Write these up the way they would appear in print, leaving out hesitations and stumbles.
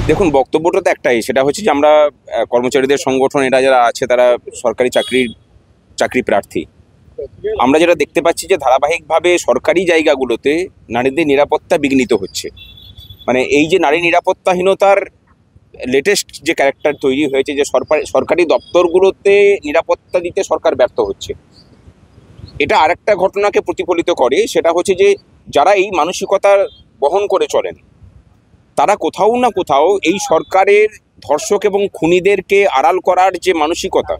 দেখুন, বক্তব্যটা তো একটাই, সেটা হচ্ছে যে আমরা কর্মচারীদের সংগঠন এরা যারা আছে তারা সরকারি চাকরি প্রার্থী। আমরা যেটা দেখতে পাচ্ছি যে ধারাবাহিকভাবে সরকারি জায়গাগুলোতে নারীদের নিরাপত্তা বিঘ্নিত হচ্ছে। মানে এই যে নারী নিরাপত্তাহীনতার লেটেস্ট যে ক্যারেক্টার তৈরি হয়েছে, যে সরকারি দপ্তরগুলোতে নিরাপত্তা দিতে সরকার ব্যর্থ হচ্ছে, এটা আরেকটা ঘটনাকে প্রতিফলিত করে। সেটা হচ্ছে যে যারা এই মানসিকতার বহন করে চলেন তারা কোথাও না কোথাও এই সরকারের ধর্ষক এবং খুনিদেরকে আড়াল করার যে মানসিকতা,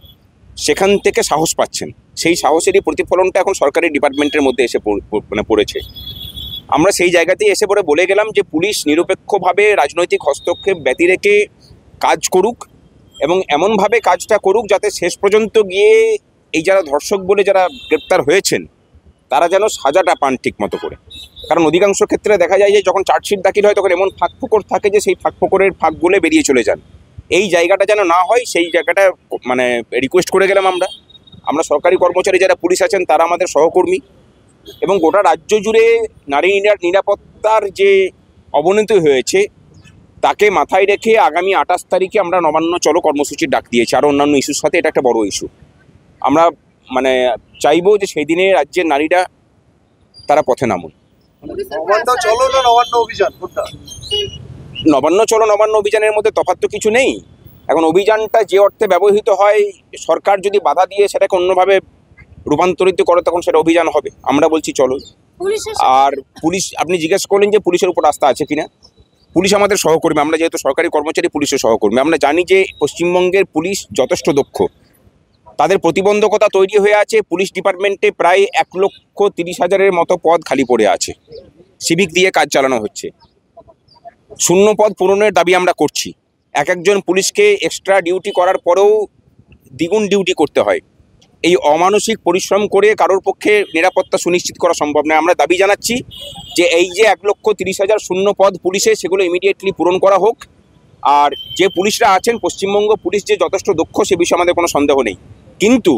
সেখান থেকে সাহস পাচ্ছেন। সেই সাহসেরই প্রতিফলনটা এখন সরকারি ডিপার্টমেন্টের মধ্যে এসে পড়েছে। আমরা সেই জায়গাতেই এসে পড়ে বলে গেলাম যে পুলিশ নিরপেক্ষভাবে রাজনৈতিক হস্তক্ষেপ ব্যতি রেখে কাজ করুক, এবং এমনভাবে কাজটা করুক যাতে শেষ পর্যন্ত গিয়ে এই যারা ধর্ষক বলে যারা গ্রেপ্তার হয়েছেন তারা যেন সাজাটা পান ঠিক মতো করে। কারণ অধিকাংশ ক্ষেত্রে দেখা যায় যে যখন চার্জশিট দাখিল হয় তখন এমন ফাঁকফোকর থাকে যে সেই ফাঁকফোকরের ফাঁকগুলো বেরিয়ে চলে যান। এই জায়গাটা যেন না হয়, সেই জায়গাটা মানে রিকোয়েস্ট করে গেলাম। আমরা সরকারি কর্মচারী যারা পুলিশ আছেন তারা আমাদের সহকর্মী, এবং গোটা রাজ্য জুড়ে নারী নিরাপত্তার যে অবনতি হয়েছে তাকে মাথায় রেখে আগামী 28 তারিখে আমরা নবান্ন চলো কর্মসূচির ডাক দিয়েছি। আরও অন্যান্য ইস্যুর সাথে এটা একটা বড় ইস্যু। আমরা মানে চাইবো যে সেই দিনে রাজ্যের নারীরা তারা পথে নামুন। নবান্ন চলো না নবান্ন অভিযান কোনটা? নবান্ন চলো নবান্ন অভিযানের মধ্যে তফাৎ তো কিছু নেই। এখন অভিযানটা যে অর্থে ব্যবহৃত হয়, সরকার যদি বাধা দিয়ে সেটাকে অন্যভাবে রূপান্তরিত করে তখন সেটা অভিযান হবে। আমরা বলছি চলো। আর পুলিশ, আপনি জিজ্ঞেস করলেন যে পুলিশের উপর আস্থা আছে কিনা। পুলিশ আমাদের সহকর্মী, আমরা যেহেতু সরকারি কর্মচারী পুলিশের সহকর্মী, আমরা জানি যে পশ্চিমবঙ্গের পুলিশ যথেষ্ট দক্ষ। তাদের প্রতিবন্ধকতা তৈরি হয়ে আছে। পুলিশ ডিপার্টমেন্টে প্রায় 1,30,000-এর মতো পদ খালি পড়ে আছে, সিভিক দিয়ে কাজ চালানো হচ্ছে। শূন্য পদ পূরণের দাবি আমরা করছি। একজন পুলিশকে এক্সট্রা ডিউটি করার পরেও দ্বিগুণ ডিউটি করতে হয়। এই অমানসিক পরিশ্রম করে কারোর পক্ষে নিরাপত্তা সুনিশ্চিত করা সম্ভব নয়। আমরা দাবি জানাচ্ছি যে এই যে 1,30,000 শূন্য পদ পুলিশে, সেগুলো ইমিডিয়েটলি পূরণ করা হোক। আর যে পুলিশরা আছেন, পশ্চিমবঙ্গ পুলিশ যে যথেষ্ট দক্ষ সে বিষয়ে আমাদের কোনো সন্দেহ নেই, কিন্তু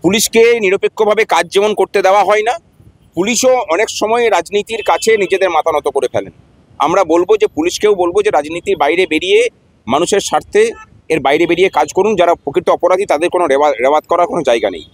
পুলিশকে নিরপেক্ষভাবে কাজ যেমন করতে দেওয়া হয় না, পুলিশও অনেক সময় রাজনীতির কাছে নিজেদের মাথা নত করে ফেলেন। আমরা বলবো যে পুলিশকেও বলবো যে রাজনীতির বাইরে বেরিয়ে, মানুষের স্বার্থে এর বাইরে বেরিয়ে কাজ করুন। যারা প্রকৃত অপরাধী তাদের কোনো রেওয়াত করার কোনো জায়গা নেই।